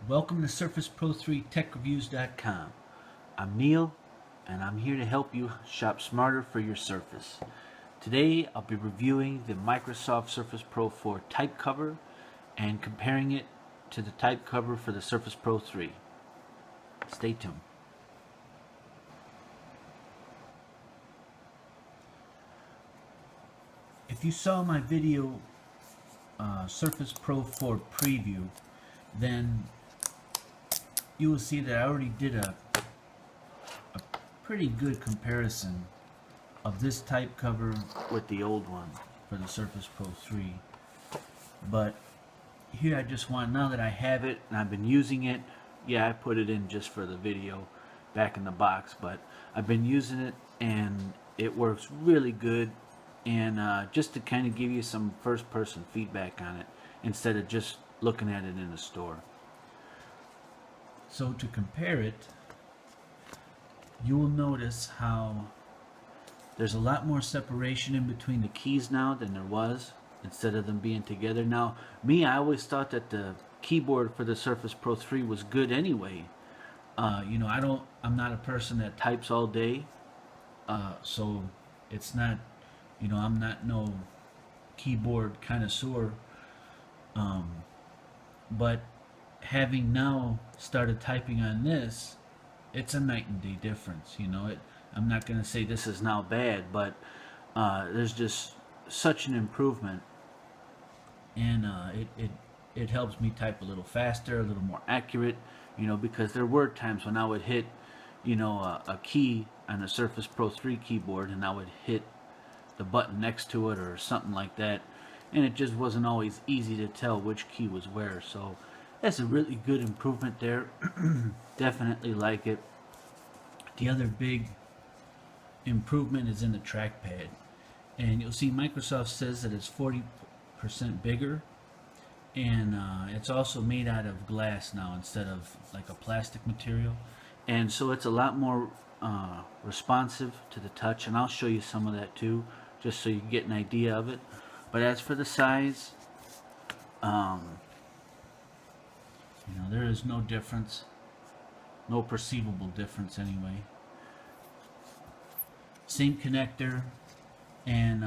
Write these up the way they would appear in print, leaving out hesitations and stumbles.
Welcome to Surface Pro 3 TechReviews.com. I'm Neil, and I'm here to help you shop smarter for your Surface. Today, I'll be reviewing the Microsoft Surface Pro 4 type cover and comparing it to the type cover for the Surface Pro 3. Stay tuned. If you saw my video Surface Pro 4 preview, then you will see that I already did a pretty good comparison of this type cover with the old one for the Surface Pro 3. But here I just want, now that I have it and I've been using it, yeah, I put it in just for the video back in the box, but I've been using it and it works really good. And just to kind of give you some first-person feedback on it instead of just looking at it in the store. So to compare it, you will notice how there's a lot more separation in between the keys now than there was, instead of them being together. Now, I always thought that the keyboard for the Surface Pro 3 was good anyway. You know, I'm not a person that types all day, so it's not, you know, I'm not no keyboard connoisseur, but having now started typing on this, it's a night and day difference. You know, I'm not going to say this is now bad, but there's just such an improvement, and it helps me type a little faster, a little more accurate. You know, because there were times when I would hit, you know, a key on the Surface Pro 3 keyboard, and I would hit the button next to it or something like that, and it just wasn't always easy to tell which key was where. So that's a really good improvement there. Definitely like it. The other big improvement is in the trackpad, and you'll see Microsoft says that it's 40% bigger, and it's also made out of glass now instead of like a plastic material, and so it's a lot more responsive to the touch, and I'll show you some of that too, just so you get an idea of it. But as for the size, you know, there is no difference, no perceivable difference anyway. Same connector, and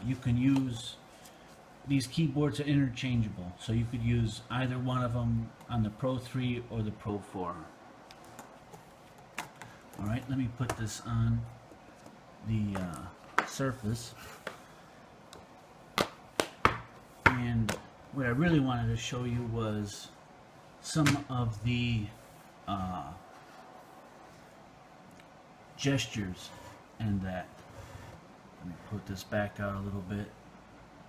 you can use, these keyboards are interchangeable, so you could use either one of them on the Pro 3 or the Pro 4. Alright, let me put this on the Surface. And what I really wanted to show you was some of the gestures and that. Let me put this back out a little bit,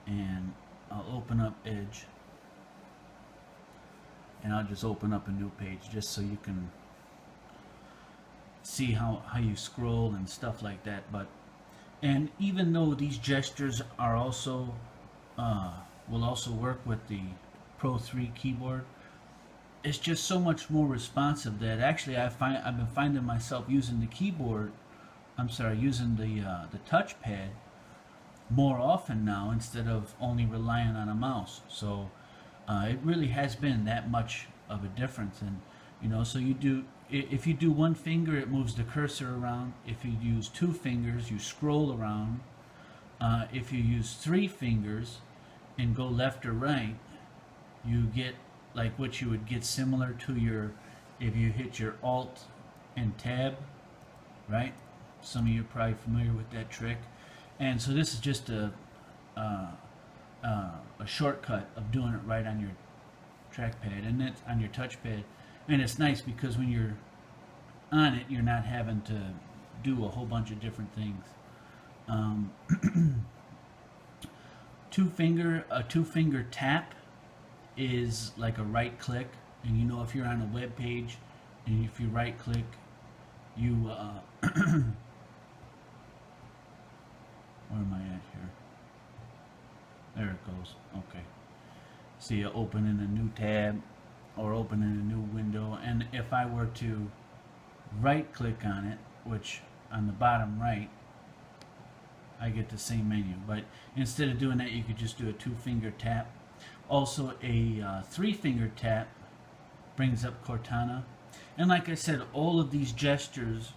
and I'll open up Edge, and I'll just open up a new page just so you can see how you scroll and stuff like that. But and even though these gestures are also will also work with the Pro 3 keyboard, it's just so much more responsive that actually I've been finding myself using the keyboard, using the touchpad more often now instead of only relying on a mouse. So it really has been that much of a difference. And you know, so if you do one finger, it moves the cursor around. If you use two fingers, you scroll around. If you use three fingers and go left or right, you get like what you would get similar to your, if you hit your Alt and Tab, right? Some of you are probably familiar with that trick. And so this is just a shortcut of doing it right on your trackpad, and that's on your touchpad. And it's nice because when you're on it, you're not having to do a whole bunch of different things. A two-finger tap is like a right click, and you know, if you're on a web page and if you right click, you where am I at here? There it goes. Okay. See, you open in a new tab or open in a new window, and if I were to right click on it, which on the bottom right, I get the same menu. But instead of doing that, you could just do a two-finger tap. Also, a three-finger tap brings up Cortana. And like I said, all of these gestures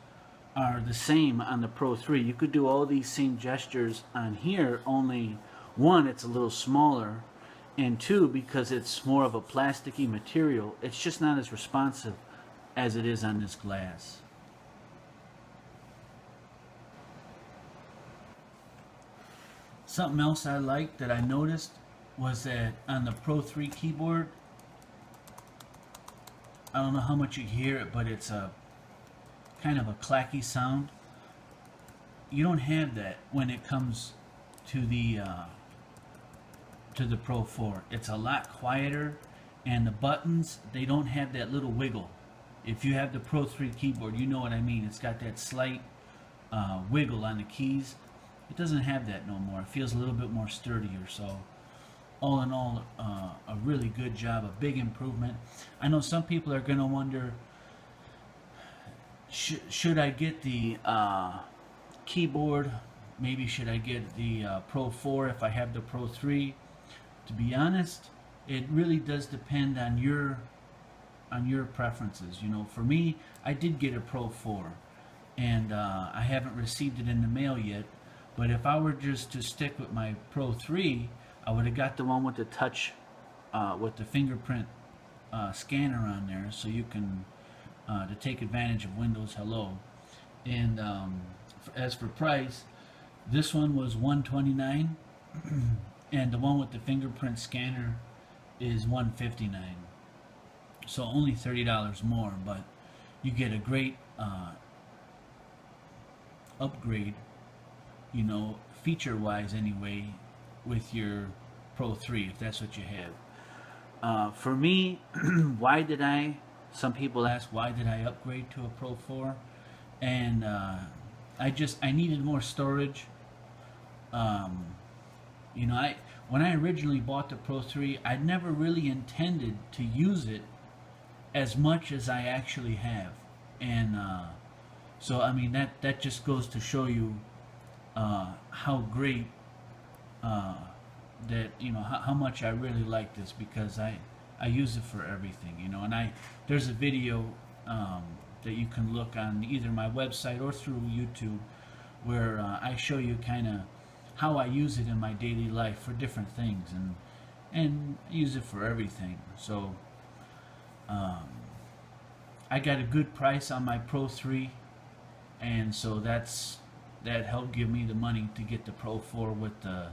are the same on the Pro 3. You could do all these same gestures on here, only one, it's a little smaller, and two, because it's more of a plasticky material, it's just not as responsive as it is on this glass. Something else I liked that I noticed was that on the Pro 3 keyboard, I don't know how much you hear it, but it's a kind of a clacky sound. You don't have that when it comes to the Pro 4. It's a lot quieter, and the buttons, they don't have that little wiggle. If you have the Pro 3 keyboard, you know what I mean. It's got that slight wiggle on the keys. It doesn't have that no more. It feels a little bit more sturdier. So all in all, a really good job, a big improvement. I know some people are going to wonder, should I get the keyboard? Maybe should I get the Pro 4 if I have the Pro 3? To be honest, it really does depend on your preferences. You know, for me, I did get a Pro 4, and I haven't received it in the mail yet. But if I were just to stick with my Pro 3, I would have got the one with the touch, with the fingerprint scanner on there, so you can to take advantage of Windows Hello. And as for price, this one was $129, and the one with the fingerprint scanner is $159. So only $30 more, but you get a great upgrade, you know, feature-wise anyway, with your Pro 3, if that's what you have. For me, some people ask, why did I upgrade to a Pro 4? And I needed more storage. You know, when I originally bought the Pro 3, I never really intended to use it as much as I actually have. And so, I mean, that just goes to show you how great, that, you know, how much I really like this, because I use it for everything, you know. And there's a video that you can look on either my website or through YouTube, where I show you kind of how I use it in my daily life for different things, and use it for everything. So I got a good price on my Pro 3, and so that helped give me the money to get the Pro 4 with the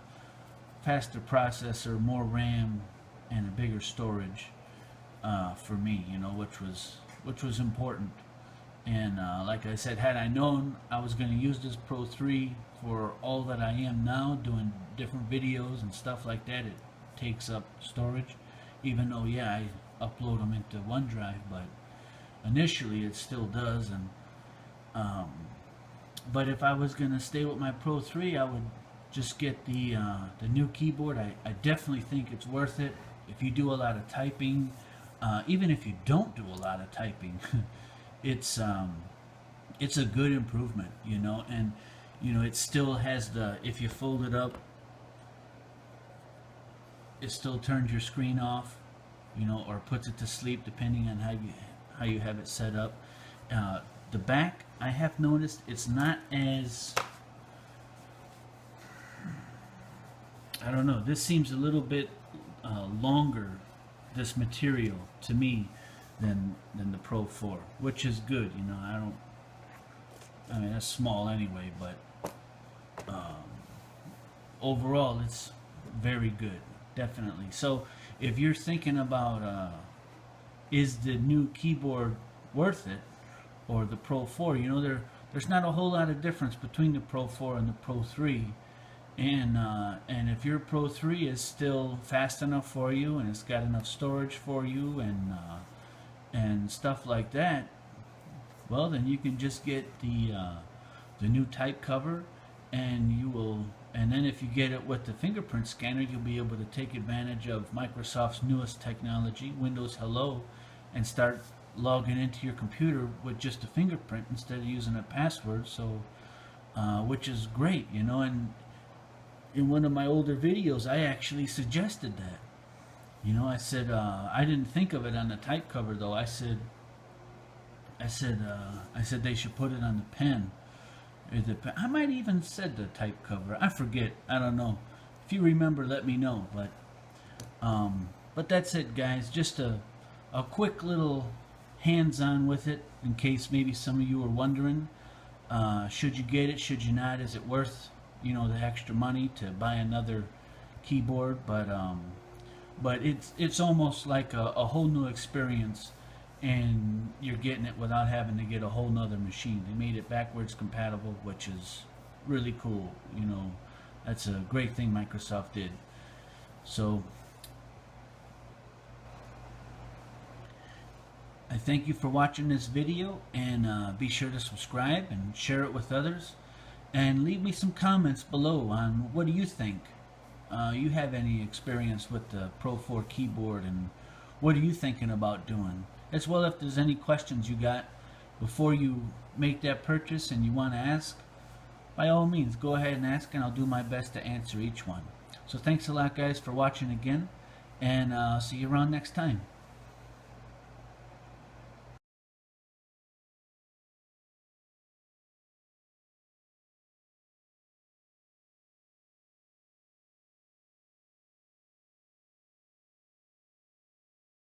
faster processor, more RAM, and a bigger storage for me, you know, which was important. And like I said, had I known I was going to use this Pro 3 for all that I am now, doing different videos and stuff like that, it takes up storage, even though, yeah, I upload them into OneDrive, but initially it still does. And but if I was going to stay with my Pro 3, I would just get the new keyboard. I definitely think it's worth it. If you do a lot of typing, even if you don't do a lot of typing, it's a good improvement, you know. And you know, it still has if you fold it up, it still turns your screen off, you know, or puts it to sleep, depending on how you have it set up. The back, I have noticed, it's not as, I don't know, this seems a little bit longer, this material, to me, than the Pro 4, which is good, you know. I mean, that's small anyway, but overall it's very good, definitely. So if you're thinking about is the new keyboard worth it, or the Pro 4, you know, there's not a whole lot of difference between the Pro 4 and the Pro 3. And if your Pro 3 is still fast enough for you, and it's got enough storage for you, and stuff like that, well, then you can just get the new type cover, and then if you get it with the fingerprint scanner, you'll be able to take advantage of Microsoft's newest technology, Windows Hello, and start logging into your computer with just a fingerprint instead of using a password. So which is great, you know. And in one of my older videos, I actually suggested that. I said I didn't think of it on the type cover though. I said they should put it on the pen. I might even said the type cover. I forget. I don't know. If you remember, let me know. But that's it, guys. Just a quick little hands-on with it, in case maybe some of you are wondering. Should you get it? Should you not? Is it worth the extra money to buy another keyboard? But it's almost like a whole new experience, and you're getting it without having to get a whole nother machine. They made it backwards compatible, which is really cool. That's a great thing Microsoft did. So I thank you for watching this video, and be sure to subscribe and share it with others, and leave me some comments below on what do you think. You have any experience with the Pro 4 keyboard, and what are you thinking about doing? As well, if there's any questions you got before you make that purchase and you want to ask, by all means go ahead and ask, and I'll do my best to answer each one. So thanks a lot, guys, for watching again, and see you around next time.